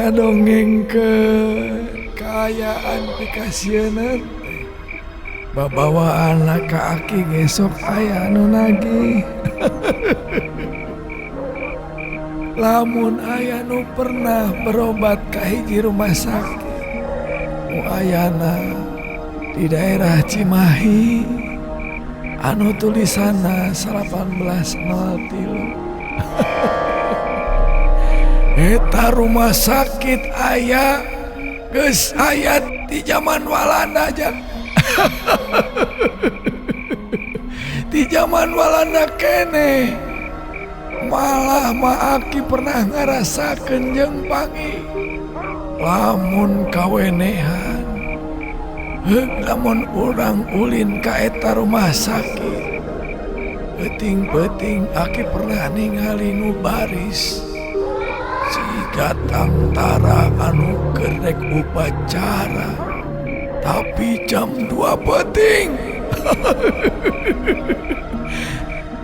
ngadongeng ke kaayaan pikasieun babawa anak ka aki gesok aya anu nagih. Lamun aya nu pernah berobat ka hiji rumah sakit nu ayana di daerah Cimahi anu tulisanna 1803 eta rumah sakit aya geus aya di zaman Walanda aja. Di zaman Walanda kene malah Maaki pernah ngarasakeun jeung pangi lamun kawenehan lamun urang ulin ka eta rumah sakit peuting-peuting Aki pernah ningali nu baris siga tangtara anu kerek upacara tapi jam 2 peuting.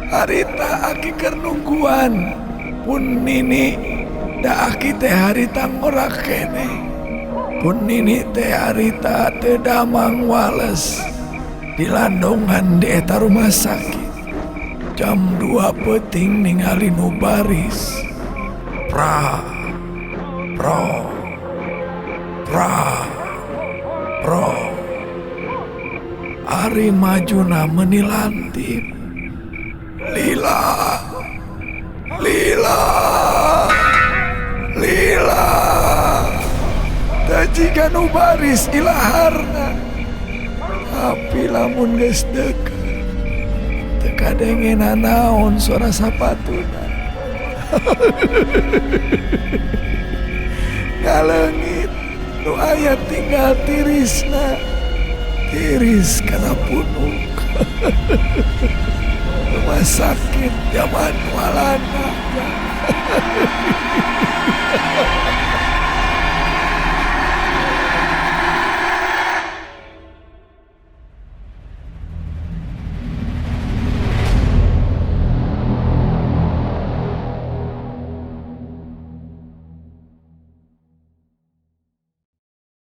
Harita Aki keur nungguan pun nini da Aki teh harita ngorak kene pun nini teh harita teu damang wales di landongan di eta rumah sakit jam 2 peuting ningali nu baris pra pro ari majuna menilantip lila tajiga nu baris ilaharna tapi lamun geus deukeut teu kadengena naon suara sapatuna. Ngaleungit nu aya tinggal tirisna tiris kana punuk. Rumah sakit zaman Walanda.